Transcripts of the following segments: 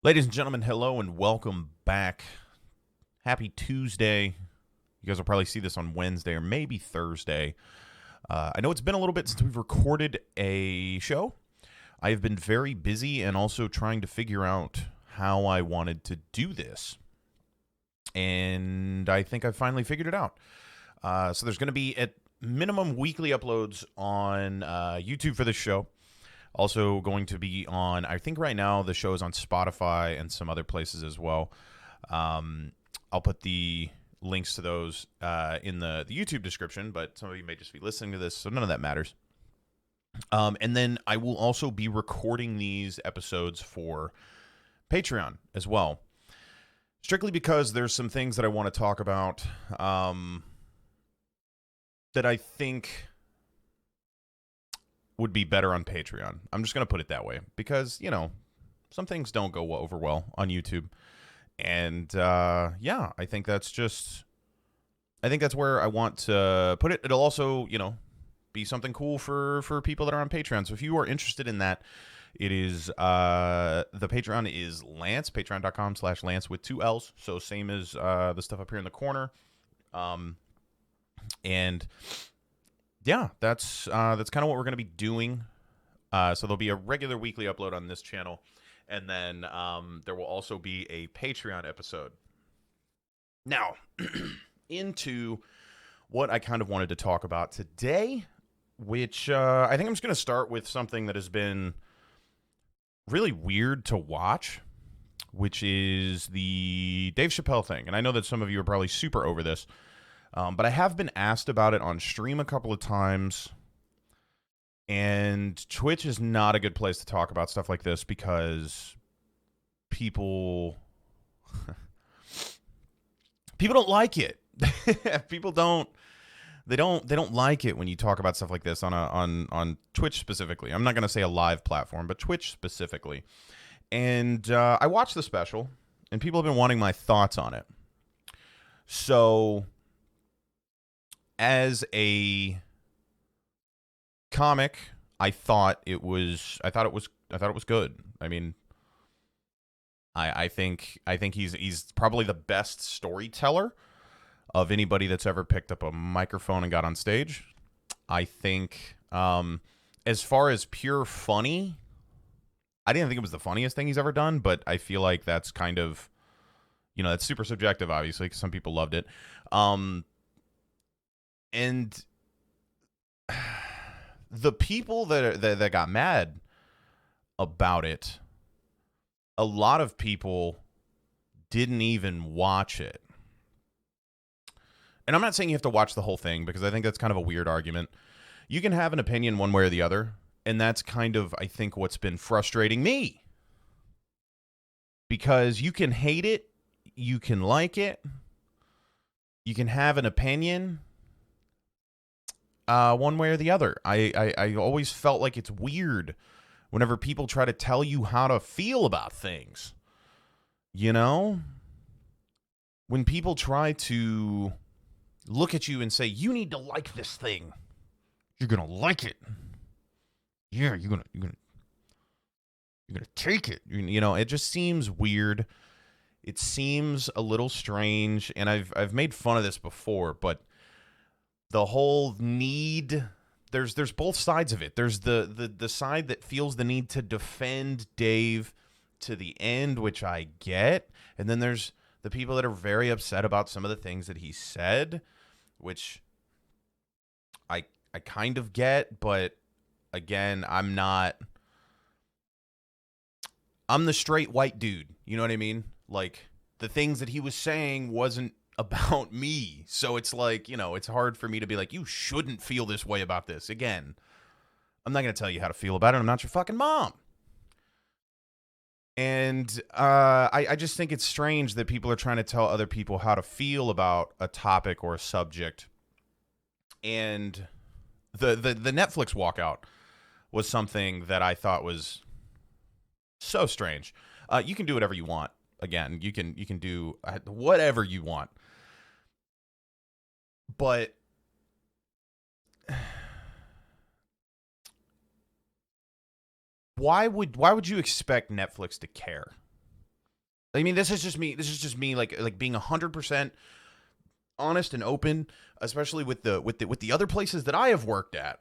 Ladies and gentlemen, hello and welcome back. Happy Tuesday. You guys will probably see this on Wednesday or maybe Thursday. I know it's been a little bit since we've recorded a show. I have been very busy and also trying to figure out how I wanted to do this. And I think I've finally figured it out. So there's going to be at minimum weekly uploads on YouTube for this show. Also going to be on, I think right now the show is on Spotify and some other places as well. I'll put the links to those in the YouTube description, but some of you may just be listening to this, so none of that matters. And then I will also be recording these episodes for Patreon as well. Strictly because there's some things that I want to talk about that I think would be better on Patreon. I'm just going to put it that way because, some things don't go over well on YouTube. And, I think that's where I want to put it. It'll also, be something cool for people that are on Patreon. So if you are interested in that, it is, the Patreon is Lance, patreon.com/Lance with 2 L's. So same as, the stuff up here in the corner. And yeah, that's kind of what we're going to be doing. So there'll be a regular weekly upload on this channel, and then there will also be a Patreon episode. Now, into what I kind of wanted to talk about today, which I think I'm just going to start with something that has been really weird to watch, which is the Dave Chappelle thing. And I know that some of you are probably super over this. But I have been asked about it on stream a couple of times, and Twitch is not a good place to talk about stuff like this because people don't like it. People don't like it when you talk about stuff like this on Twitch specifically. I'm not going to say a live platform, but Twitch specifically. And I watched the special, and people have been wanting my thoughts on it. So, as a comic, I thought it was good. I mean, I think he's probably the best storyteller of anybody that's ever picked up a microphone and got on stage. I think as far as pure funny, I didn't think it was the funniest thing he's ever done, but I feel like that's kind of, that's super subjective, obviously, because some people loved it. And the people that got mad about it, a lot of people didn't even watch it. And I'm not saying you have to watch the whole thing because I think that's kind of a weird argument. You can have an opinion one way or the other, and that's kind of, I think, what's been frustrating me. Because you can hate it, you can like it, you can have an opinion one way or the other. I always felt like it's weird whenever people try to tell you how to feel about things. When people try to look at you and say, you need to like this thing. You're going to like it. Yeah, you're going to take it. It just seems weird. It seems a little strange, and I've made fun of this before, but the whole need, there's both sides of it. There's the side that feels the need to defend Dave to the end, which I get. And then there's the people that are very upset about some of the things that he said, which I kind of get. But again, I'm the straight white dude. You know what I mean? Like, the things that he was saying wasn't about me. So it's like, it's hard for me to be like, you shouldn't feel this way about this. Again, I'm not going to tell you how to feel about it. I'm not your fucking mom. And I just think it's strange that people are trying to tell other people how to feel about a topic or a subject. And the Netflix walkout was something that I thought was so strange. You can do whatever you want. Again, you can do whatever you want. But why would you expect Netflix to care? I mean, this is just me. This is just me, like being 100% honest and open, especially with the other places that I have worked at.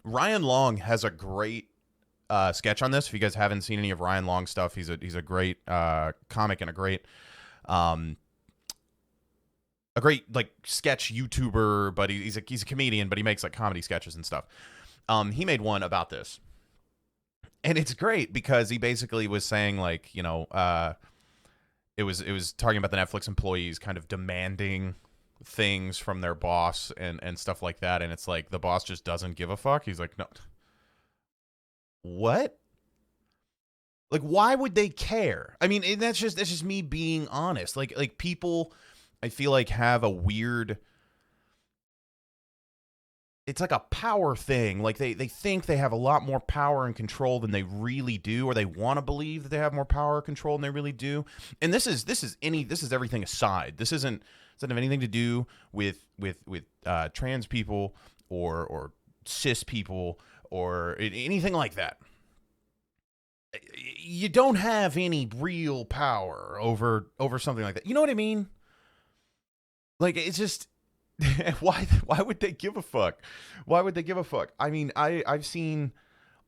Ryan Long has a great sketch on this. If you guys haven't seen any of Ryan Long's stuff, he's a great comic and um, a great like sketch YouTuber, but he's a comedian, but he makes like comedy sketches and stuff. He made one about this, and it's great because he basically was saying like, it was talking about the Netflix employees kind of demanding things from their boss and stuff like that, and it's like the boss just doesn't give a fuck. He's like, no, what? Like, why would they care? I mean, that's just me being honest. Like people, I feel like have a weird. It's like a power thing. Like they think they have a lot more power and control than they really do, or they want to believe that they have more power or control than they really do. And this is everything aside. This doesn't have anything to do with trans people or cis people or anything like that. You don't have any real power over something like that. You know what I mean? Like, it's just why would they give a fuck? Why would they give a fuck? I mean, I've seen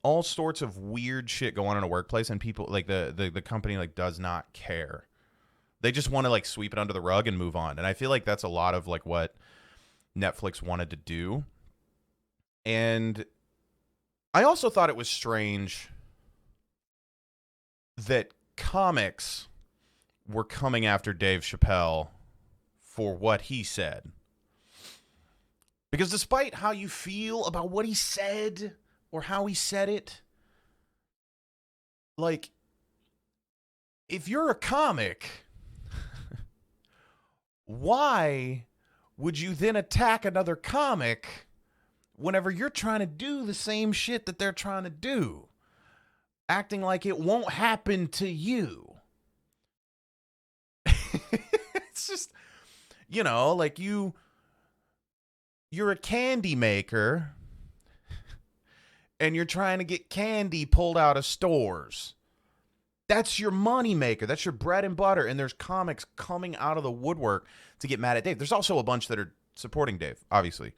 all sorts of weird shit go on in a workplace, and people like the company like does not care. They just want to like sweep it under the rug and move on. And I feel like that's a lot of like what Netflix wanted to do. And I also thought it was strange that comics were coming after Dave Chappelle for what he said. Because despite how you feel about what he said or how he said it, like, if you're a comic, why would you then attack another comic whenever you're trying to do the same shit that they're trying to do? Acting like it won't happen to you. It's just, like you're a candy maker and you're trying to get candy pulled out of stores. That's your money maker. That's your bread and butter. And there's comics coming out of the woodwork to get mad at Dave. There's also a bunch that are supporting Dave, obviously.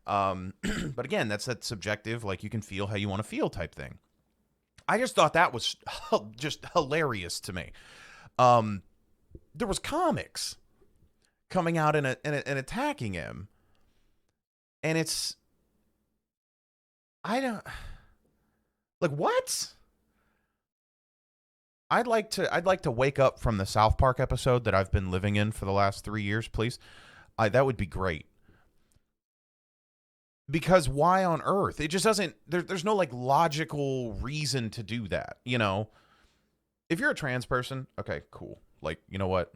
But again, that's that subjective, like you can feel how you want to feel type thing. I just thought that was just hilarious to me. There was comics coming out and attacking him. And it's, I don't, like, what? I'd like to wake up from the South Park episode that I've been living in for the last 3 years, please. That would be great. Because why on earth? It just doesn't, there's no like logical reason to do that. If you're a trans person, okay, cool. Like, you know what?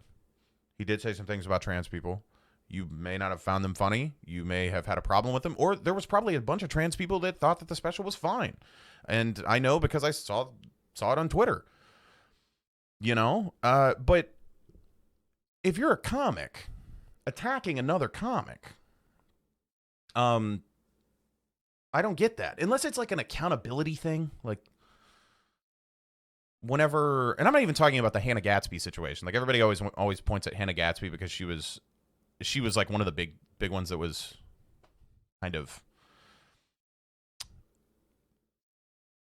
He did say some things about trans people. You may not have found them funny. You may have had a problem with them. Or there was probably a bunch of trans people that thought that the special was fine. And I know because I saw it on Twitter. But if you're a comic attacking another comic, I don't get that. Unless it's like an accountability thing. Like, whenever, and I'm not even talking about the Hannah Gatsby situation. Like, everybody always points at Hannah Gatsby because she was like one of the big ones that was kind of,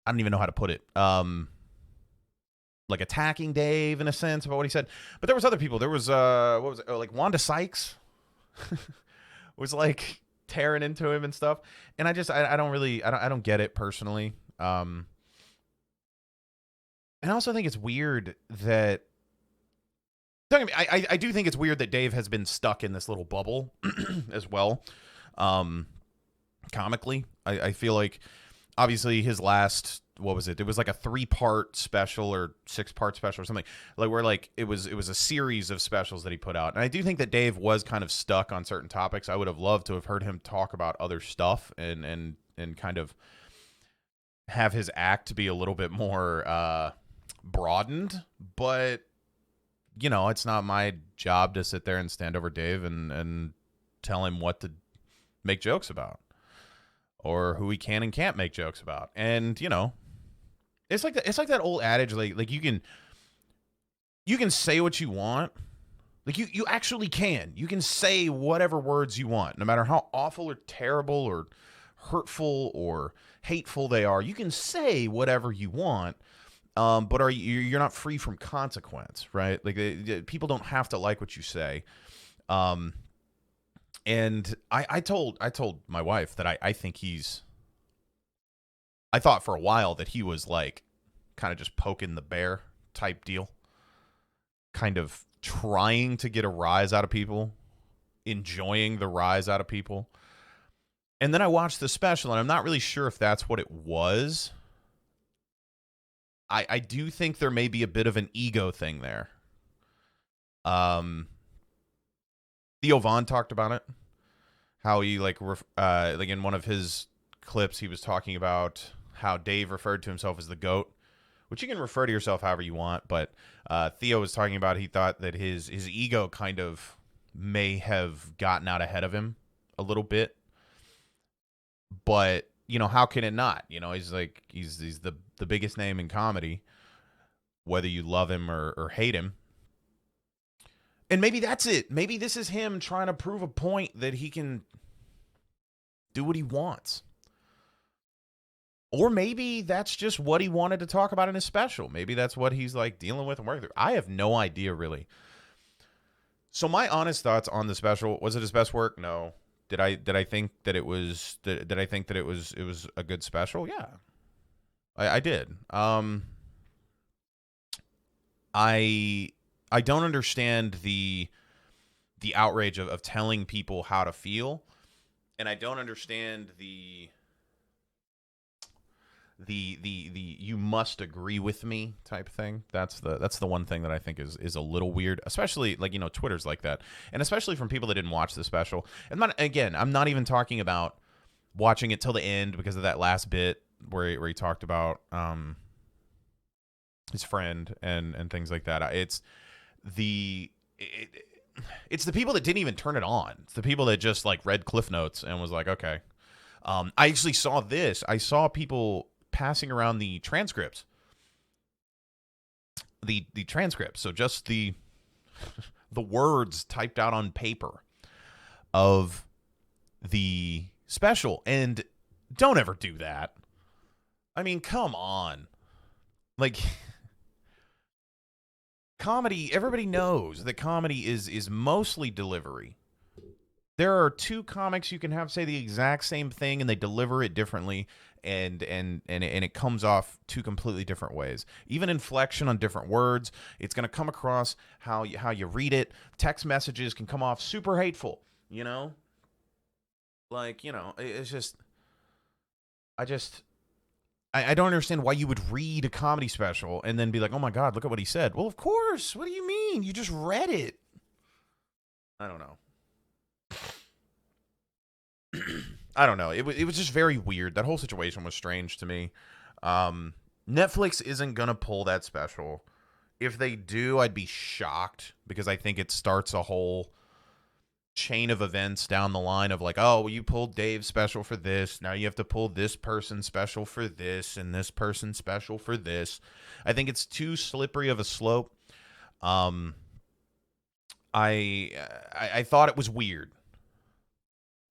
I don't even know how to put it. Like attacking Dave in a sense about what he said. But there was other people. There was what was it? Oh, like Wanda Sykes was like tearing into him and stuff. And I don't get it personally. And I also think it's weird that I do think it's weird that Dave has been stuck in this little bubble as well. Comically, I feel like obviously his last, what was it? It was like a 3-part special or 6-part special or something, like where like it was a series of specials that he put out. And I do think that Dave was kind of stuck on certain topics. I would have loved to have heard him talk about other stuff and kind of have his act be a little bit more broadened, but it's not my job to sit there and stand over Dave and tell him what to make jokes about or who he can and can't make jokes about. And it's like that old adage, like you can you can say what you want. Like, you actually can. You can say whatever words you want, no matter how awful or terrible or hurtful or hateful they are. You can say whatever you want, but you're not free from consequence, right? Like, people don't have to like what you say. And I told my wife that I think I thought for a while that he was like kind of just poking the bear type deal, kind of trying to get a rise out of people, enjoying the rise out of people. And then I watched the special, and I'm not really sure if that's what it was. I do think there may be a bit of an ego thing there. Theo Von talked about it, how he like in one of his clips he was talking about how Dave referred to himself as the GOAT, which you can refer to yourself however you want, but Theo was talking about he thought that his ego kind of may have gotten out ahead of him a little bit. But, how can it not? He's the biggest name in comedy, whether you love him or hate him. And maybe that's it. Maybe this is him trying to prove a point that he can do what he wants. Or maybe that's just what he wanted to talk about in his special. Maybe that's what he's like dealing with and working through. I have no idea, really. So my honest thoughts on the special: was it his best work? No. Did I think that it was? Did I think that it was a good special? Yeah, I did. I don't understand the outrage of telling people how to feel, and I don't understand the you must agree with me type thing. That's the one thing that I think is a little weird, especially like, Twitter's like that, and especially from people that didn't watch the special. And I'm not even talking about watching it till the end because of that last bit where he talked about his friend and things like that. It's the people that didn't even turn it on. It's the people that just like read Cliff Notes and was like, okay. I actually saw this. I saw people passing around the transcripts. The transcripts. So just the words typed out on paper of the special. And don't ever do that. I mean, come on. Like, comedy, everybody knows that comedy is mostly delivery. There are two comics you can have say the exact same thing and they deliver it differently, and it comes off two completely different ways. Even inflection on different words, it's going to come across how you read it. Text messages can come off super hateful, Like, it's just I don't understand why you would read a comedy special and then be like, "Oh my God, look at what he said." Well, of course. What do you mean? You just read it. I don't know. I don't know. It was just very weird. That whole situation was strange to me. Netflix isn't going to pull that special. If they do, I'd be shocked because I think it starts a whole chain of events down the line of like, oh, well, you pulled Dave's special for this. Now you have to pull this person's special for this and this person's special for this. I think it's too slippery of a slope. I thought it was weird.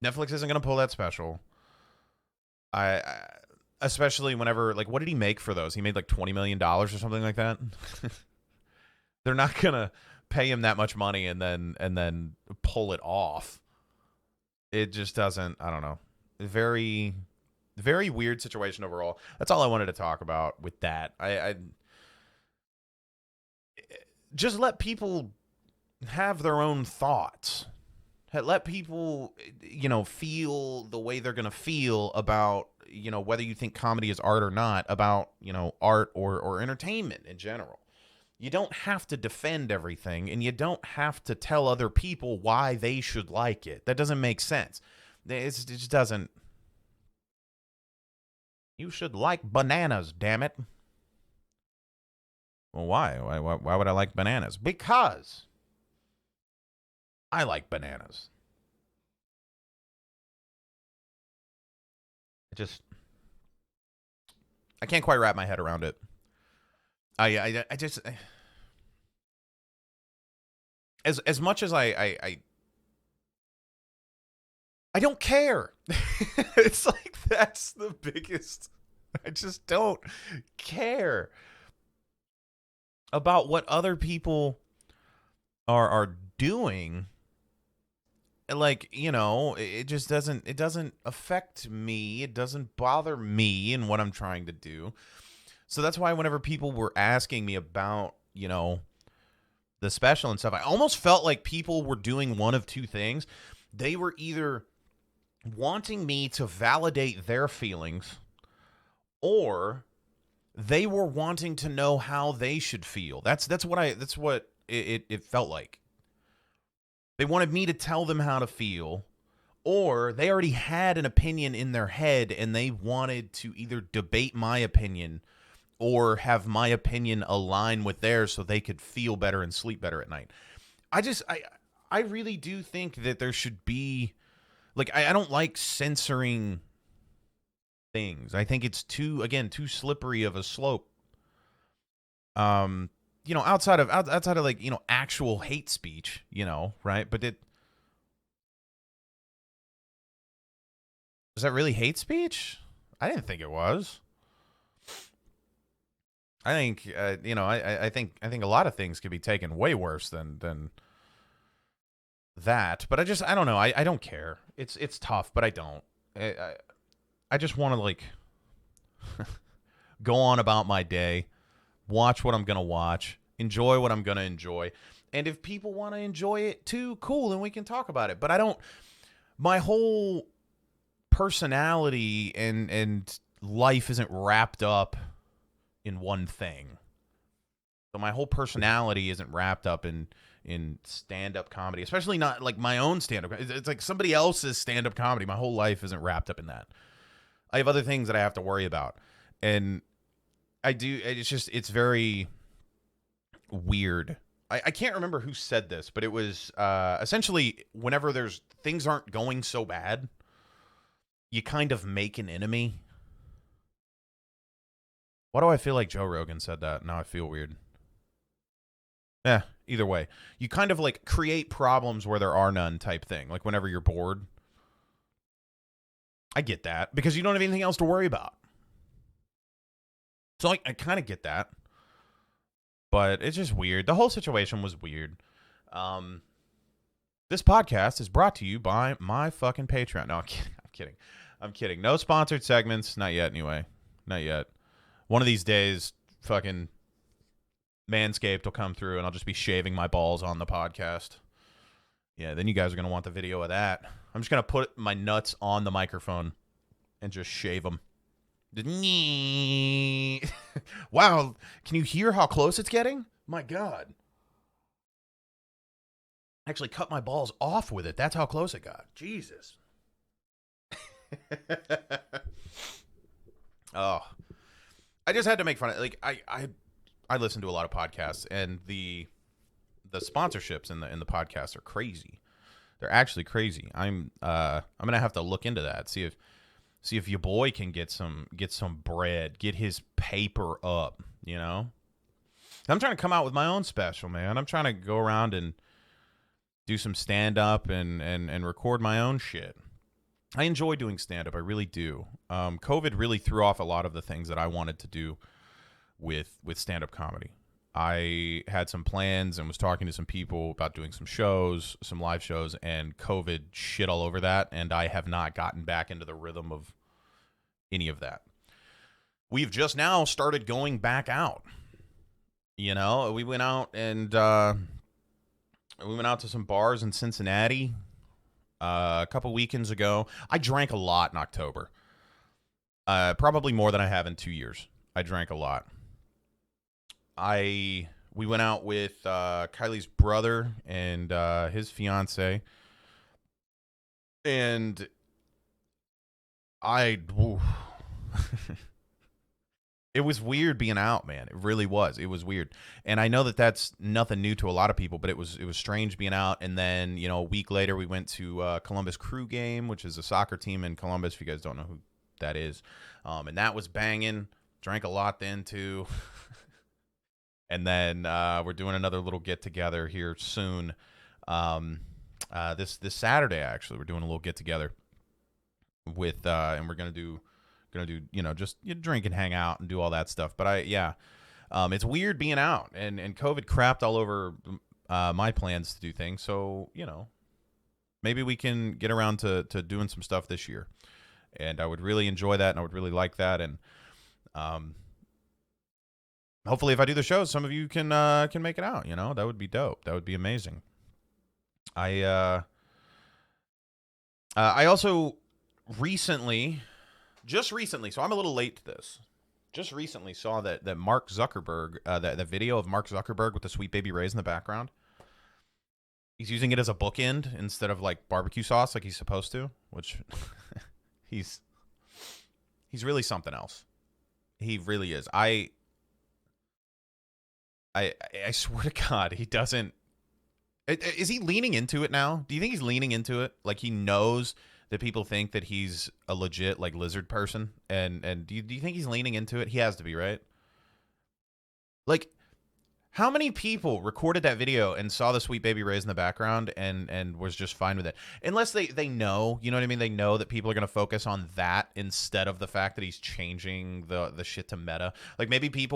Netflix isn't going to pull that special. Especially whenever, like, what did he make for those? He made like $20 million or something like that. They're not going to pay him that much money and then pull it off. It just doesn't, I don't know. Very, very weird situation overall. That's all I wanted to talk about with that. I just let people have their own thoughts. Let people, feel the way they're going to feel about, whether you think comedy is art or not, about, art or entertainment in general. You don't have to defend everything, and you don't have to tell other people why they should like it. That doesn't make sense. It just doesn't. You should like bananas, damn it. Well, why? Why would I like bananas? Because I like bananas. I can't quite wrap my head around it. I just as much as I don't care. It's like that's the biggest. I just don't care about what other people are doing. Like, it just doesn't affect me. It doesn't bother me in what I'm trying to do. So that's why whenever people were asking me about, the special and stuff, I almost felt like people were doing one of two things. They were either wanting me to validate their feelings, or they were wanting to know how they should feel. That's what it felt like. They wanted me to tell them how to feel, or they already had an opinion in their head and they wanted to either debate my opinion or have my opinion align with theirs so they could feel better and sleep better at night. I really do think that there should be, like, I don't like censoring things. I think it's too slippery of a slope. Outside of like, actual hate speech, right? But is that really hate speech? I didn't think it was. I think, I think a lot of things could be taken way worse than that. But I don't know. I don't care. It's tough, but I don't. I just want to, like, go on about my day, watch what I'm going to watch, enjoy what I'm going to enjoy. And if people want to enjoy it too, cool, then we can talk about it. But my whole personality and life isn't wrapped up in one thing. So my whole personality isn't wrapped up in stand-up comedy, especially not like my own stand-up. It's like somebody else's stand-up comedy. My whole life isn't wrapped up in that. I have other things that I have to worry about. And it's very weird. I can't remember who said this, but it was essentially whenever things aren't going so bad, you kind of make an enemy. Why do I feel like Joe Rogan said that? Now I feel weird. Yeah, either way. You kind of like create problems where there are none type thing. Like whenever you're bored. I get that because you don't have anything else to worry about. So I kind of get that. But it's just weird. The whole situation was weird. This podcast is brought to you by my fucking Patreon. No, I'm kidding. No sponsored segments. Not yet, anyway. Not yet. One of these days, fucking Manscaped will come through and I'll just be shaving my balls on the podcast. Yeah, then you guys are going to want the video of that. I'm just going to put my nuts on the microphone and just shave them. Wow, can you hear how close it's getting? My God. I actually cut my balls off with it. That's how close it got. Jesus. Oh. I just had to make fun of it. Like I listen to a lot of podcasts, and the sponsorships in the podcasts are crazy. They're actually crazy. I'm gonna have to look into that. See if your boy can get some bread, get his paper up. I'm trying to come out with my own special, man. I'm trying to go around and do some stand up and record my own shit. I enjoy doing stand-up. I really do. COVID really threw off a lot of the things that I wanted to do with stand-up comedy. I had some plans and was talking to some people about doing some shows, some live shows, and COVID shit all over that, and I have not gotten back into the rhythm of any of that. We've just now started going back out. We went out and we went out to some bars in Cincinnati. A couple weekends ago. I drank a lot in October. Probably more than I have in 2 years. I drank a lot. We went out with Kylie's brother and his fiance. And it was weird being out, man. It really was. It was weird. And I know that that's nothing new to a lot of people, but it was strange being out. And then, a week later, we went to Columbus Crew game, which is a soccer team in Columbus, if you guys don't know who that is. And that was banging. Drank a lot then, too. And then we're doing another little get together here soon. This Saturday, actually, we're doing a little get together with, and we're gonna do just drink and hang out and do all that stuff. But it's weird being out, and COVID crapped all over my plans to do things. So maybe we can get around to doing some stuff this year, and I would really enjoy that, and I would really like that, and hopefully if I do the show, some of you can make it out. That would be dope. That would be amazing. I also just recently, so I'm a little late to this. Just recently saw that Mark Zuckerberg, that video of Mark Zuckerberg with the Sweet Baby Ray's in the background. He's using it as a bookend instead of like barbecue sauce like he's supposed to, which he's really something else. He really is. I swear to God, he doesn't. Is he leaning into it now? Do you think he's leaning into it? Like he knows that people think that he's a legit like lizard person, and do you think he's leaning into it? He has to be, right? Like, how many people recorded that video and saw the Sweet Baby Ray's in the background and was just fine with it? Unless they know, you know what I mean? They know that people are going to focus on that instead of the fact that he's changing the shit to Meta. Like maybe they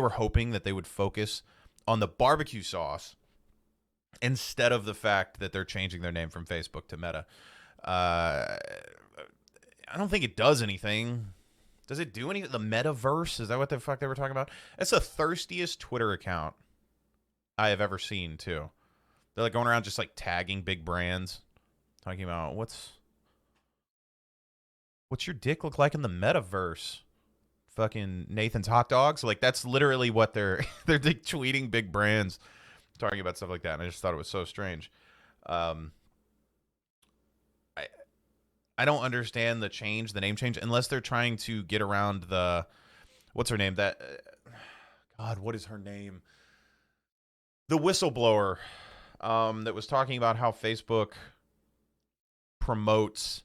were hoping that they would focus on the barbecue sauce instead of the fact that they're changing their name from Facebook to Meta. I don't think it does anything. Does it do anything? The Metaverse? Is that what the fuck they were talking about? That's the thirstiest Twitter account I have ever seen, too. They're like going around just like tagging big brands. Talking about what's your dick look like in the Metaverse? Fucking Nathan's hot dogs? Like that's literally what they're like tweeting big brands talking about stuff like that, and I just thought it was so strange. I don't understand the name change, unless they're trying to get around the, what's her name? God, what is her name? The whistleblower that was talking about how Facebook promotes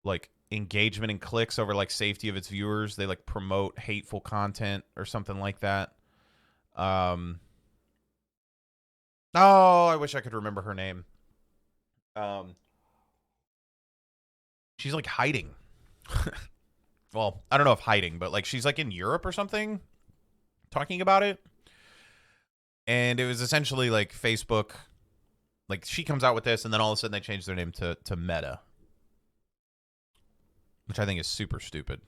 like engagement and clicks over like safety of its viewers. They like promote hateful content or something like that. Oh, I wish I could remember her name. She's like hiding. Well, I don't know if hiding, but like she's like in Europe or something talking about it. And it was essentially like Facebook, like she comes out with this and then all of a sudden they change their name to Meta, which I think is super stupid.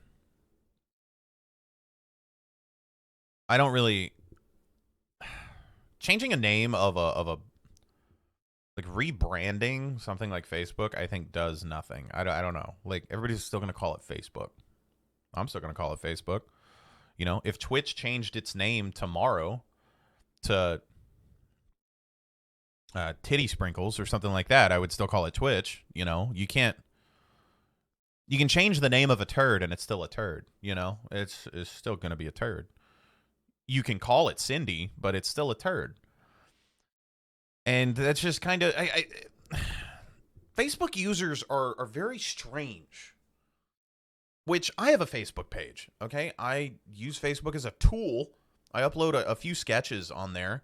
I don't really changing a name of a like rebranding something like Facebook, I think does nothing. I don't know. Like everybody's still going to call it Facebook. I'm still going to call it Facebook. If Twitch changed its name tomorrow to Titty Sprinkles or something like that, I would still call it Twitch. You can change the name of a turd and it's still a turd. It's still going to be a turd. You can call it Cindy, but it's still a turd. And that's just kind of Facebook users are very strange. Which I have a Facebook page, okay? I use Facebook as a tool. I upload a few sketches on there.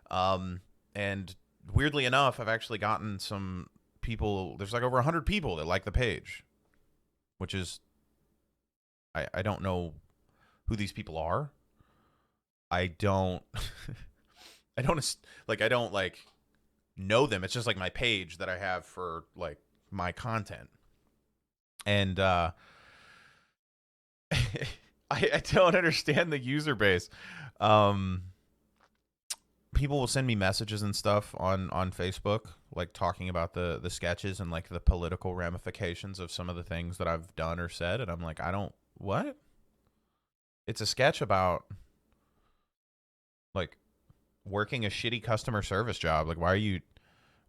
And weirdly enough, I've actually gotten some people. There's like over 100 people that like the page. Which is, I don't know who these people are. I don't know them. It's just like my page that I have for like my content. And I don't understand the user base. People will send me messages and stuff on Facebook, like talking about the sketches and like the political ramifications of some of the things that I've done or said. And I'm like, what? It's a sketch about like working a shitty customer service job. Like, why are you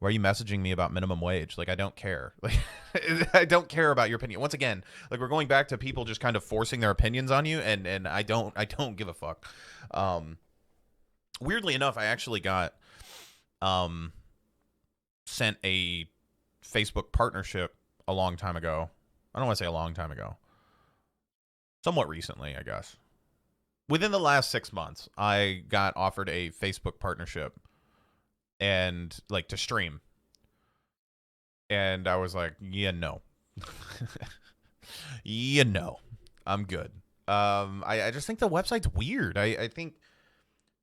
messaging me about minimum wage? Like, I don't care. Like, I don't care about your opinion. Once again, like we're going back to people just kind of forcing their opinions on you, and I don't give a fuck. Weirdly enough, I actually got sent a Facebook partnership a long time ago. I don't want to say a long time ago. Somewhat recently, I guess. within the last 6 months, I got offered a Facebook partnership and like to stream. And I was like, yeah, no. Yeah, no. I'm good. I just think the website's weird. I think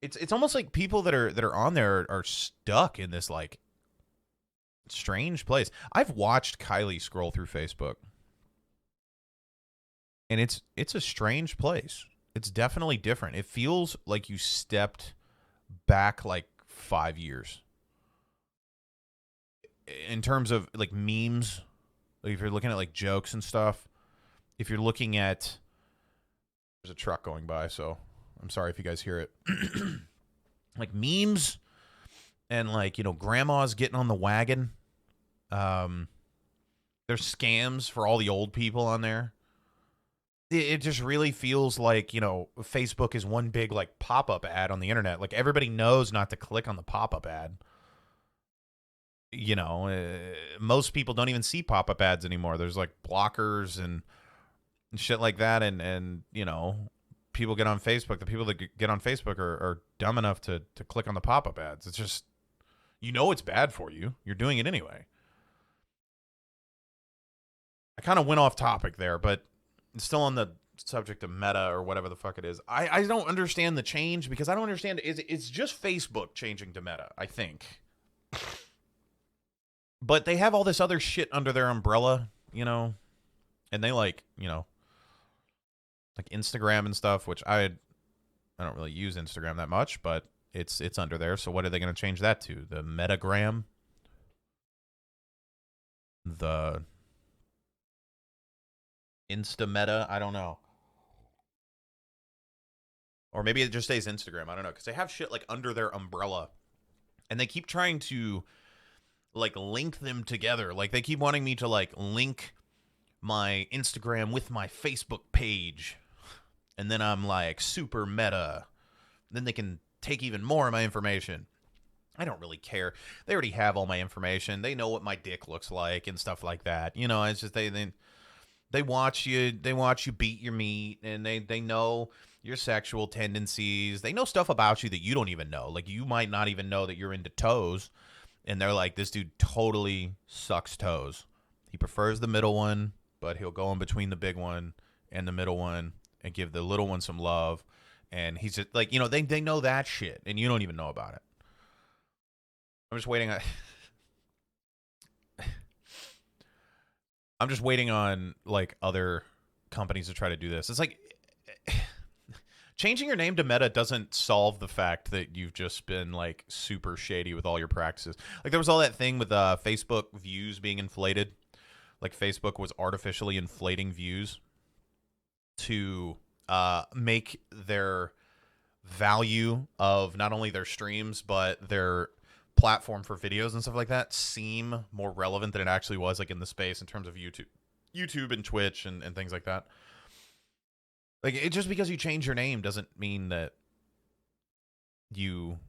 it's almost like people that are on there are stuck in this like strange place. I've watched Kylie scroll through Facebook, and it's a strange place. It's definitely different. It feels like you stepped back like 5 years in terms of like memes. Like if you're looking at like jokes and stuff, if you're looking at, there's a truck going by, so I'm sorry if you guys hear it. Like memes and like, you know, grandma's getting on the wagon. There's scams for all the old people on there. It just really feels like, you know, Facebook is one big like pop-up ad on the internet. Like everybody knows not to click on the pop-up ad. You know, most people don't even see pop-up ads anymore. There's like blockers and shit like that. And you know, people get on Facebook. The people that get on Facebook are dumb enough to click on the pop-up ads. It's just, you know, it's bad for you. You're doing it anyway. I kind of went off topic there, but it's still on the subject of Meta or whatever the fuck it is. I don't understand the change because I don't understand. It's just Facebook changing to Meta, I think. But they have all this other shit under their umbrella, you know, and they like, you know, like Instagram and stuff, which I don't really use Instagram that much, but it's under there. So what are they going to change that to? The Metagram? The Insta-Meta? I don't know. Or maybe it just stays Instagram. I don't know. Because they have shit like under their umbrella. And they keep trying to like link them together. Like they keep wanting me to like link my Instagram with my Facebook page. And then I'm like super meta. Then they can take even more of my information. I don't really care. They already have all my information. They know what my dick looks like and stuff like that. You know, it's just they watch you beat your meat, and they know your sexual tendencies. They know stuff about you that you don't even know. Like you might not even know that you're into toes. And they're like, this dude totally sucks toes. He prefers the middle one, but he'll go in between the big one and the middle one and give the little one some love. And he's just like, you know, they know that shit, and you don't even know about it. I'm just waiting on I'm just waiting on like other companies to try to do this. It's like changing your name to Meta doesn't solve the fact that you've just been like super shady with all your practices. Like there was all that thing with Facebook views being inflated. Like Facebook was artificially inflating views to make their value of not only their streams but their platform for videos and stuff like that seem more relevant than it actually was, like in the space in terms of YouTube and Twitch and things like that. Like, it just because you change your name doesn't mean that you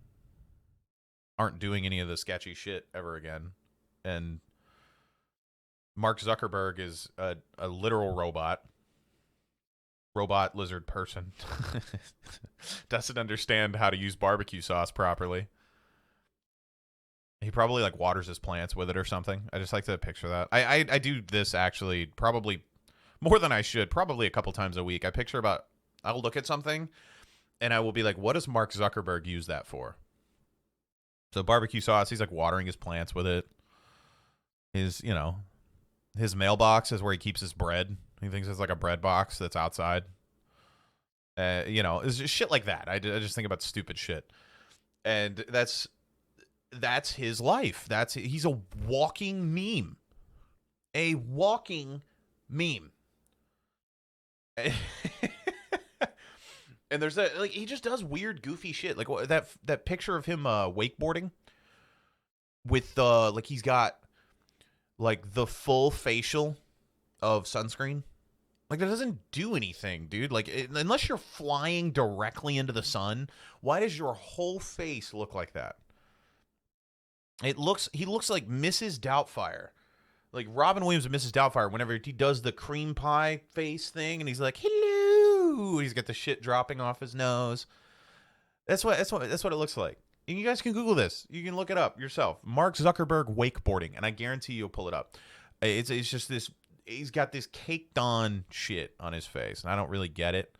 aren't doing any of the sketchy shit ever again. And Mark Zuckerberg is a literal robot lizard person. Doesn't understand how to use barbecue sauce properly. He probably like waters his plants with it or something. I just like to picture that. I do this actually probably more than I should, probably a couple times a week. I'll look at something and I will be like, what does Mark Zuckerberg use that for? So barbecue sauce, he's like watering his plants with it. His mailbox is where he keeps his bread. He thinks it's like a bread box that's outside. It's just shit like that. I just think about stupid shit. And that's his life. He's a walking meme. A walking meme. And there's that, like, he just does weird, goofy shit. Like that picture of him wakeboarding with like he's got like the full facial of sunscreen. Like that doesn't do anything, dude. Like unless you're flying directly into the sun, why does your whole face look like that? He looks like Mrs. Doubtfire. Like Robin Williams and Mrs. Doubtfire whenever he does the cream pie face thing and he's like, "Hello." Woo! He's got the shit dropping off his nose. That's what it looks like. And you guys can Google this. You can look it up yourself. Mark Zuckerberg wakeboarding, and I guarantee you'll pull it up. It's just this. He's got this caked on shit on his face, and I don't really get it.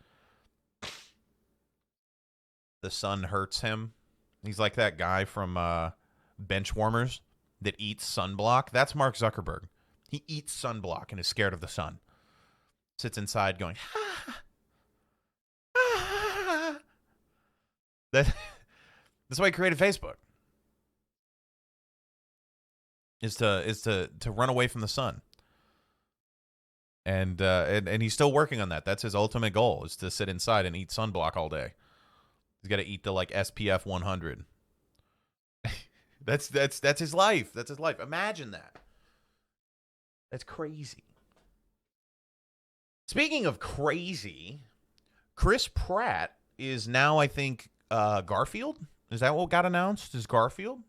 The sun hurts him. He's like that guy from Benchwarmers that eats sunblock. That's Mark Zuckerberg. He eats sunblock and is scared of the sun. Sits inside going, ha, ha. That's why he created Facebook. Is to run away from the sun. And he's still working on that. That's his ultimate goal, is to sit inside and eat sunblock all day. He's got to eat the like SPF 100. That's his life. That's his life. Imagine that. That's crazy. Speaking of crazy, Chris Pratt is now, I think, Garfield. Is that what got announced? Is Garfield?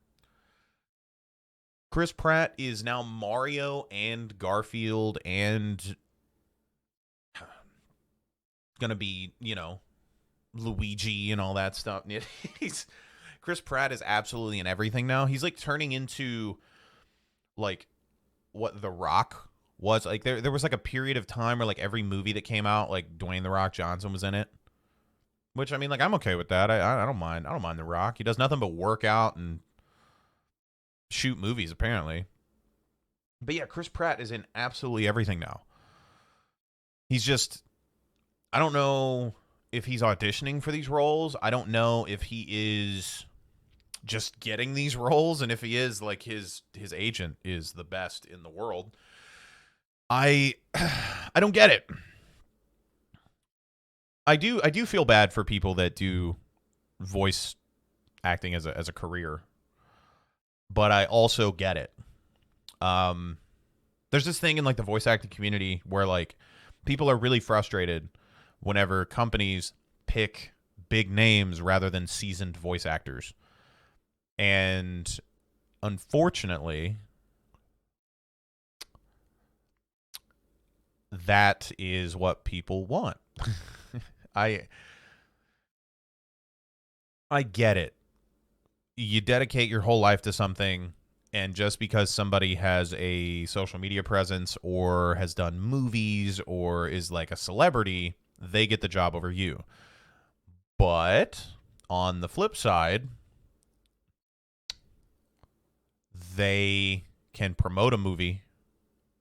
Chris Pratt is now Mario and Garfield and gonna be, Luigi and all that stuff. Chris Pratt is absolutely in everything now. He's like turning into like what The Rock was. Like there was like a period of time where like every movie that came out, like Dwayne The Rock Johnson was in it. Which, I mean, like, I'm okay with that. I don't mind. I don't mind The Rock. He does nothing but work out and shoot movies, apparently. But yeah, Chris Pratt is in absolutely everything now. He's just, I don't know if he's auditioning for these roles. I don't know if he is just getting these roles, and if he is, like, his agent is the best in the world. I don't get it. I do feel bad for people that do voice acting as a career, but I also get it. There's this thing in like the voice acting community where like people are really frustrated whenever companies pick big names rather than seasoned voice actors. And unfortunately, that is what people want. I get it. You dedicate your whole life to something, and just because somebody has a social media presence or has done movies or is like a celebrity, they get the job over you. But on the flip side, they can promote a movie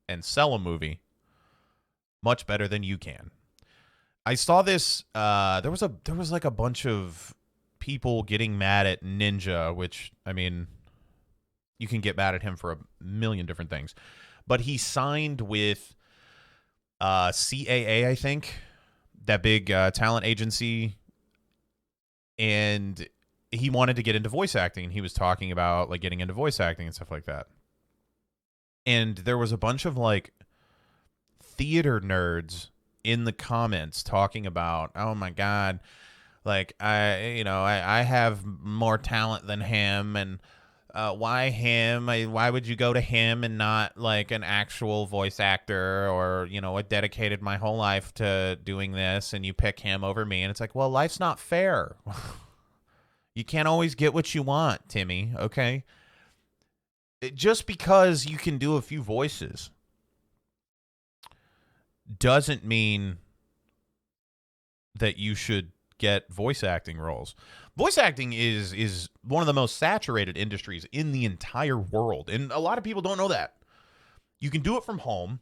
and sell a movie much better than you can. I saw this. There was like a bunch of people getting mad at Ninja, which, I mean, you can get mad at him for a million different things. But he signed with CAA, I think, that big talent agency, and he wanted to get into voice acting. And he was talking about like getting into voice acting and stuff like that. And there was a bunch of like theater nerds in the comments talking about, oh my God, like I have more talent than him, and why him? Why would you go to him and not like an actual voice actor, or I dedicated my whole life to doing this, and you pick him over me? And it's like, well, life's not fair. You can't always get what you want, Timmy. Okay, just because you can do a few voices doesn't mean that you should get voice acting roles. Voice acting is one of the most saturated industries in the entire world, and a lot of people don't know that. You can do it from home.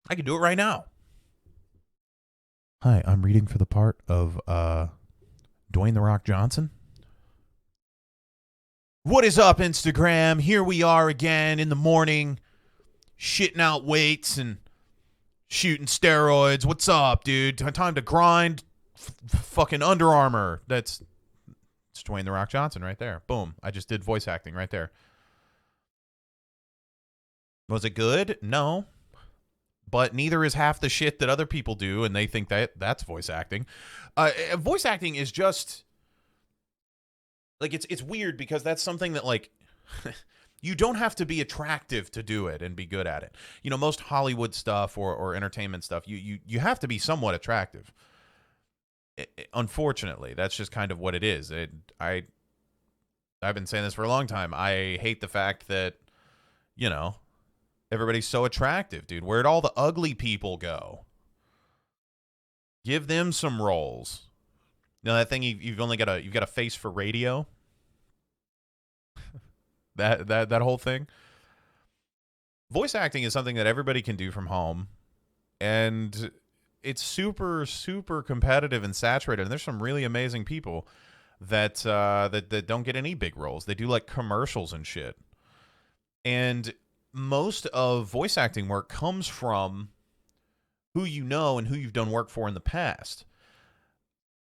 I can do it right now. Hi, I'm reading for the part of Dwayne The Rock Johnson. What is up, Instagram? Here we are again in the morning, shitting out weights and shooting steroids. What's up, dude? Time to grind fucking Under Armour. It's Dwayne The Rock Johnson right there. Boom. I just did voice acting right there. Was it good? No. But neither is half the shit that other people do, and they think that that's voice acting. Voice acting is just like, it's weird because that's something that like You don't have to be attractive to do it and be good at it. You know, most Hollywood stuff or entertainment stuff, you have to be somewhat attractive. Unfortunately, that's just kind of what it is. I've been saying this for a long time. I hate the fact that, you know, everybody's so attractive, dude. Where'd all the ugly people go? Give them some roles. You know that thing you've got a face for radio. that whole thing. Voice acting is something that everybody can do from home, and it's super super competitive and saturated. And there's some really amazing people that don't get any big roles. They do like commercials and shit. And most of voice acting work comes from who you know and who you've done work for in the past.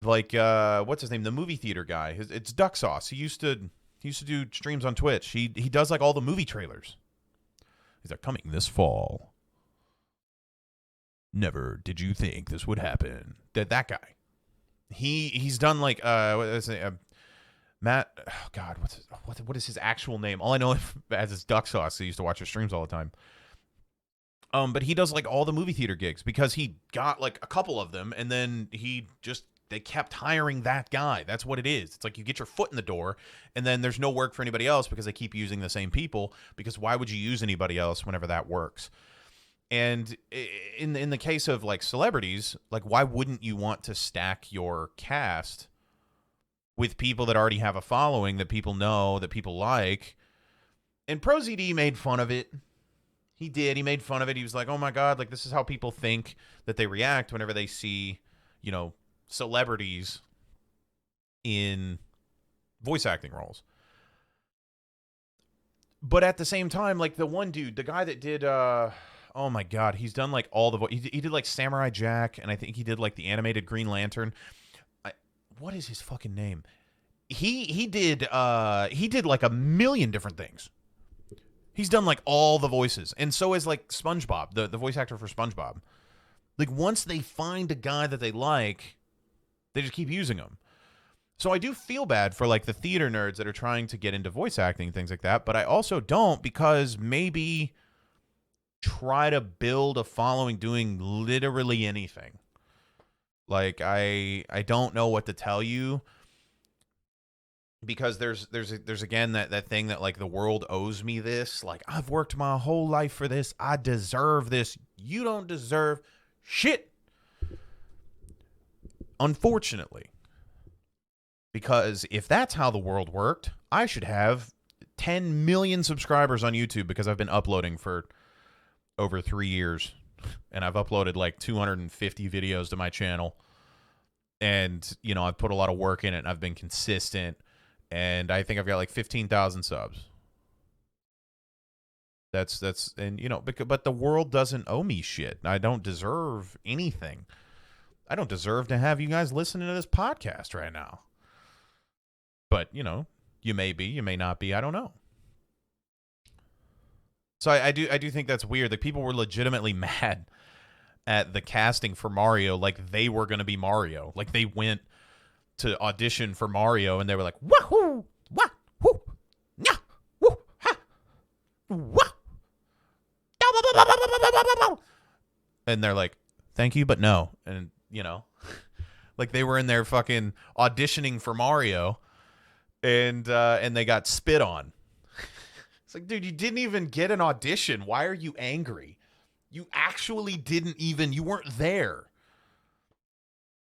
Like what's his name? The movie theater guy. It's Duck Sauce. He used to do streams on Twitch. He does like all the movie trailers. He's like, coming this fall. Never did you think this would happen. That guy. He's done like what is it? Matt. Oh God, what is his actual name? All I know as is Duck Sauce. I used to watch his streams all the time. But he does like all the movie theater gigs because he got like a couple of them, and then they kept hiring that guy. That's what it is. It's like you get your foot in the door, and then there's no work for anybody else because they keep using the same people. Because why would you use anybody else whenever that works? And in the case of like celebrities, like why wouldn't you want to stack your cast with people that already have a following, that people know, that people like? And ProZD made fun of it. He did. He made fun of it. He was like, oh my God, like this is how people think that they react whenever they see, you know, celebrities in voice acting roles. But at the same time, like the one dude, the guy that did oh my God, he's done like all the he did like Samurai Jack, and I think he did like the animated Green Lantern. What is his fucking name? He did like a million different things. He's done like all the voices, and so is like SpongeBob, the voice actor for SpongeBob. Like once they find a guy that they like, they just keep using him. So I do feel bad for like the theater nerds that are trying to get into voice acting, things like that. But I also don't, because maybe try to build a following doing literally anything. Like I don't know what to tell you, because there's again that thing that like the world owes me this. Like I've worked my whole life for this. I deserve this. You don't deserve shit. Unfortunately. Because if that's how the world worked, I should have 10 million subscribers on YouTube, because I've been uploading for over 3 years. And I've uploaded like 250 videos to my channel. And, you know, I've put a lot of work in it, and I've been consistent. And I think I've got like 15,000 subs. And, you know, but the world doesn't owe me shit. I don't deserve anything. I don't deserve to have you guys listening to this podcast right now. But, you know, you may be, you may not be. I don't know. So I do think that's weird. Like people were legitimately mad at the casting for Mario, like they were going to be Mario. Like they went to audition for Mario, and they were like, wahoo, wahoo, nya, woo, ha, wah. And they're like, thank you, but no. And, you know, like they were in there fucking auditioning for Mario, and they got spit on. It's like, dude, you didn't even get an audition. Why are you angry? You actually you weren't there.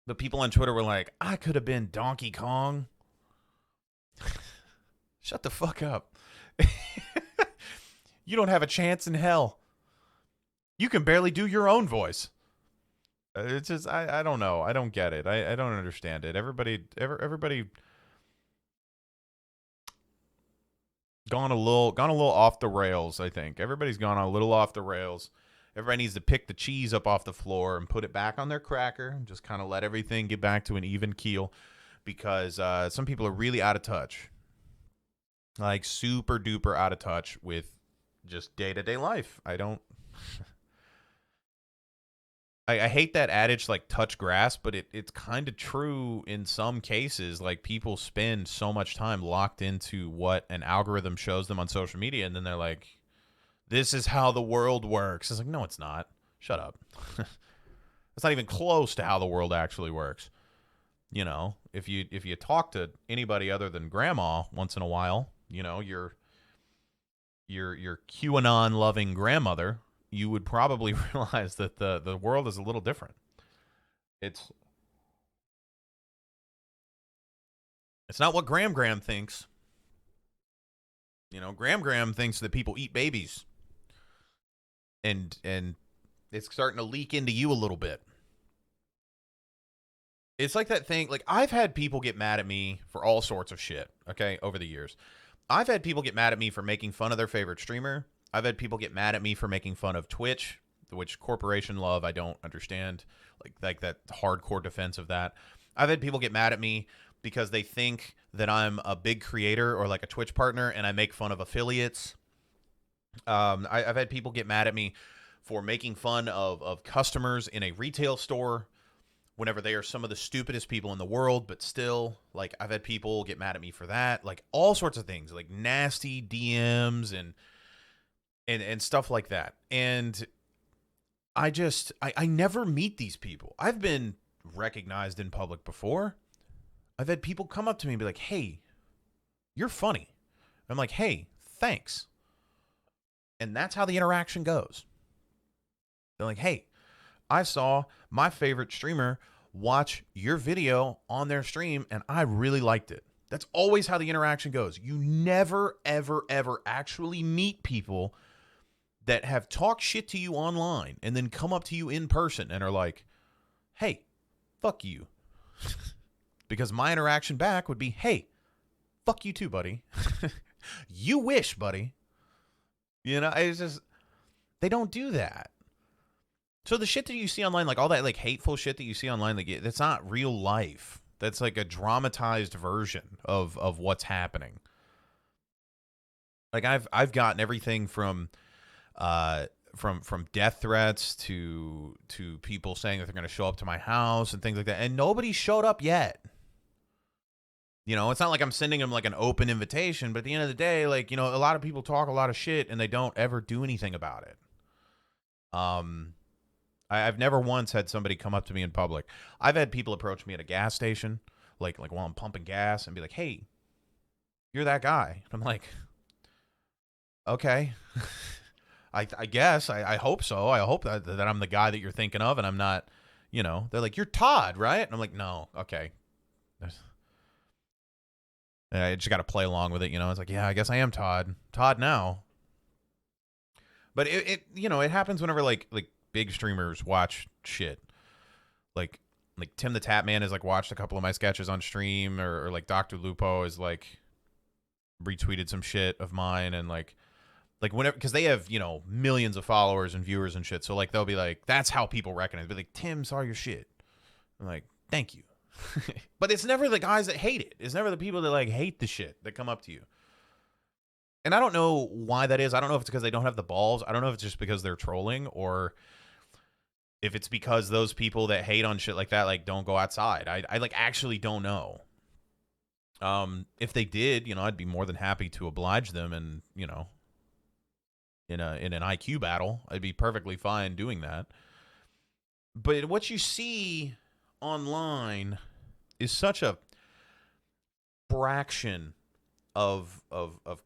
The people on Twitter were like, I could have been Donkey Kong. Shut the fuck up. You don't have a chance in hell. You can barely do your own voice. It's just, I don't know. I don't get it. I don't understand it. Everybody gone a little off the rails, I think. Everybody's gone a little off the rails. Everybody needs to pick the cheese up off the floor and put it back on their cracker and just kind of let everything get back to an even keel, because some people are really out of touch. Like super duper out of touch with just day-to-day life. I don't I hate that adage like touch grass, but it's kind of true in some cases. Like people spend so much time locked into what an algorithm shows them on social media, and then they're like, this is how the world works. It's like, no, it's not. Shut up. It's not even close to how the world actually works. You know, if you talk to anybody other than grandma once in a while, you know, your QAnon loving grandmother, you would probably realize that the world is a little different. It's not what Graham thinks. You know, Graham thinks that people eat babies. And it's starting to leak into you a little bit. It's like that thing, like I've had people get mad at me for all sorts of shit, okay, over the years. I've had people get mad at me for making fun of their favorite streamer. I've had people get mad at me for making fun of Twitch, which corporation love I don't understand, like that hardcore defense of that. I've had people get mad at me because they think that I'm a big creator or like a Twitch partner and I make fun of affiliates. I've had people get mad at me for making fun of customers in a retail store whenever they are some of the stupidest people in the world, but still, like, I've had people get mad at me for that, like all sorts of things, like nasty DMs and stuff like that. And I never meet these people. I've been recognized in public before. I've had people come up to me and be like, hey, you're funny. I'm like, hey, thanks. And that's how the interaction goes. They're like, hey, I saw my favorite streamer watch your video on their stream and I really liked it. That's always how the interaction goes. You never, ever, ever actually meet people that have talked shit to you online and then come up to you in person and are like, hey, fuck you. Because my interaction back would be, hey, fuck you too, buddy. You wish, buddy. You know, it's just, they don't do that. So the shit that you see online, like all that like hateful shit that you see online, like that's not real life. That's like a dramatized version of what's happening. Like I've gotten everything from death threats to people saying that they're going to show up to my house and things like that, and nobody showed up yet. You know, it's not like I'm sending them like an open invitation, but at the end of the day, like, you know, a lot of people talk a lot of shit and they don't ever do anything about it. I've never once had somebody come up to me in public. I've had people approach me at a gas station, like while I'm pumping gas, and be like, hey, you're that guy. And I'm like, okay. I guess. I hope so. I hope that I'm the guy that you're thinking of and I'm not, you know. They're like, you're Todd, right? And I'm like, no, okay. I just got to play along with it, you know. It's like, yeah, I guess I am Todd. Todd now. But it you know, it happens whenever like big streamers watch shit. Like Tim the Tap Man has like watched a couple of my sketches on stream, or like Dr. Lupo has like retweeted some shit of mine, and like whenever, because they have, you know, millions of followers and viewers and shit. So like they'll be like, that's how people recognize. Be like, Tim saw your shit. I'm like, thank you. But it's never the guys that hate it. It's never the people that like hate the shit that come up to you. And I don't know why that is. I don't know if it's because they don't have the balls. I don't know if it's just because they're trolling, or if it's because those people that hate on shit like that like don't go outside. I like actually don't know. If they did, you know, I'd be more than happy to oblige them, and, you know, in an IQ battle, I'd be perfectly fine doing that. But what you see online is such a fraction of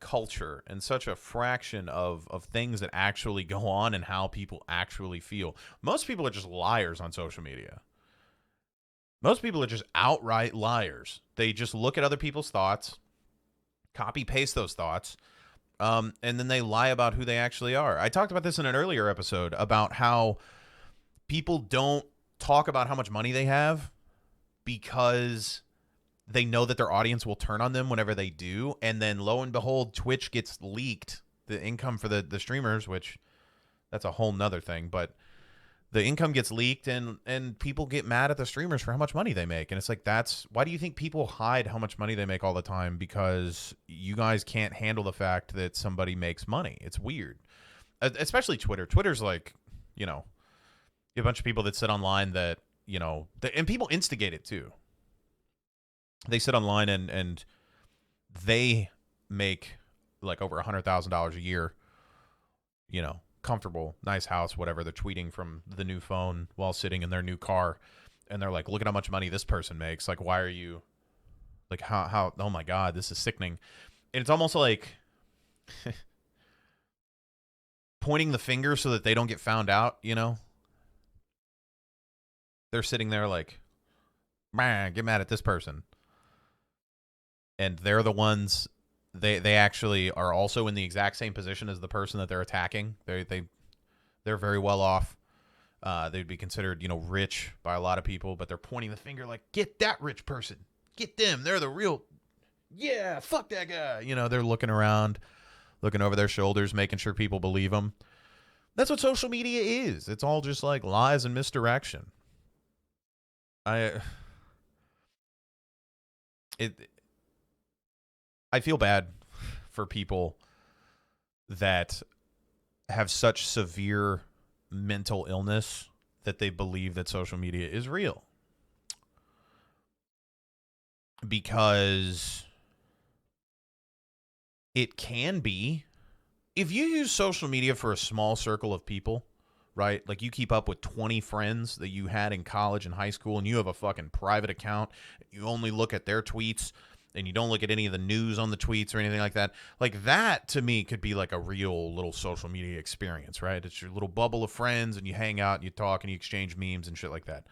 culture, and such a fraction of things that actually go on and how people actually feel. Most people are just liars on social media. Most people are just outright liars. They just look at other people's thoughts, copy paste those thoughts, and then they lie about who they actually are. I talked about this in an earlier episode about how people don't talk about how much money they have because they know that their audience will turn on them whenever they do. And then lo and behold, Twitch gets leaked, the income for the streamers, which that's a whole nother thing. But the income gets leaked, and people get mad at the streamers for how much money they make. And it's like, why do you think people hide how much money they make all the time? Because you guys can't handle the fact that somebody makes money. It's weird. Especially Twitter. Twitter's like, you know, You have a bunch of people that sit online that, and people instigate it too. They sit online and they make like over $100,000 a year, comfortable, nice house, whatever. They're tweeting from the new phone while sitting in their new car. And they're like, look at how much money this person makes. Like, why are you, like, how, oh my God, this is sickening. And it's almost like pointing the finger so that they don't get found out, They're sitting there like, man, get mad at this person. And they're the ones, they actually are also in the exact same position as the person that they're attacking. They're very well off. They'd be considered, rich by a lot of people, but they're pointing the finger like, get that rich person. Get them. They're the real, yeah, fuck that guy. They're looking around, looking over their shoulders, making sure people believe them. That's what social media is. It's all just like lies and misdirection. I feel bad for people that have such severe mental illness that they believe that social media is real. Because it can be. If you use social media for a small circle of people, right? Like you keep up with 20 friends that you had in college and high school, and you have a fucking private account. You only look at their tweets, and you don't look at any of the news on the tweets or anything like that. Like that, to me, could be like a real little social media experience, right? It's your little bubble of friends, and you hang out, and you talk, and you exchange memes and shit like that.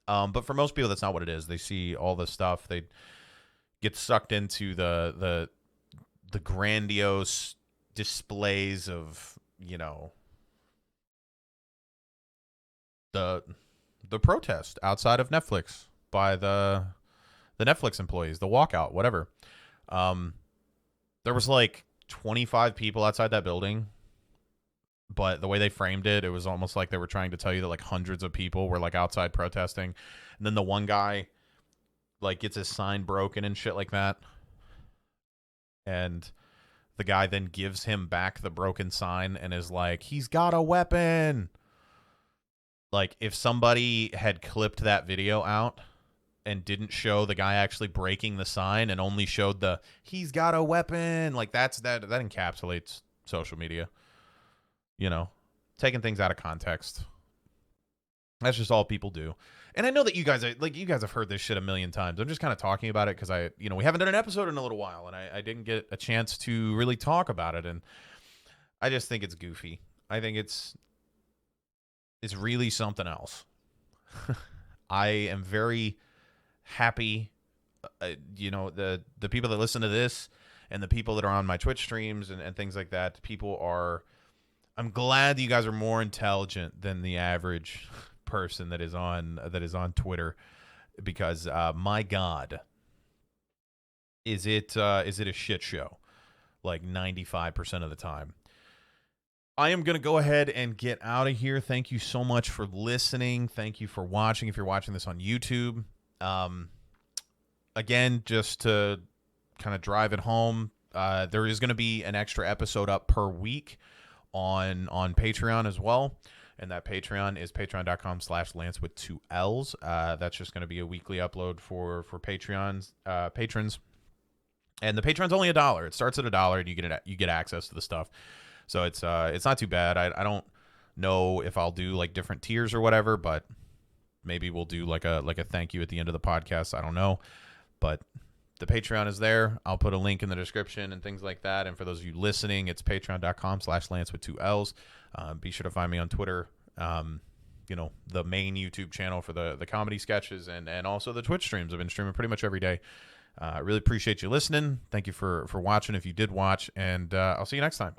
But for most people, that's not what it is. They see all this stuff. They get sucked into the grandiose displays of, the protest outside of Netflix by the Netflix employees, the walkout, whatever. There was like 25 people outside that building, but the way they framed it, it was almost like they were trying to tell you that like hundreds of people were like outside protesting. And then the one guy like gets his sign broken and shit like that. And the guy then gives him back the broken sign and is like, he's got a weapon. Like, if somebody had clipped that video out and didn't show the guy actually breaking the sign and only showed the, he's got a weapon, like, that encapsulates social media. Taking things out of context. That's just all people do. And I know that you guys have heard this shit a million times. I'm just kind of talking about it because we haven't done an episode in a little while, and I didn't get a chance to really talk about it. And I just think it's goofy. I think it's really something else. I am very happy, the people that listen to this and the people that are on my Twitch streams and things like that, I'm glad that you guys are more intelligent than the average person that is on Twitter, because my God, is it a shit show like 95% of the time. I am going to go ahead and get out of here. Thank you so much for listening. Thank you for watching. If you're watching this on YouTube, again, just to kind of drive it home, there is going to be an extra episode up per week on Patreon as well. And that Patreon is patreon.com/Lance with 2 L's. That's just going to be a weekly upload for patrons. And the Patreon's only $1. It starts at $1 and you get access to the stuff. So it's not too bad. I don't know if I'll do like different tiers or whatever, but maybe we'll do like a thank you at the end of the podcast. I don't know. But the Patreon is there. I'll put a link in the description and things like that. And for those of you listening, it's patreon.com/Lance with 2 L's. Be sure to find me on Twitter. The main YouTube channel for the comedy sketches and also the Twitch streams. I've been streaming pretty much every day. I really appreciate you listening. Thank you for watching if you did watch, and I'll see you next time.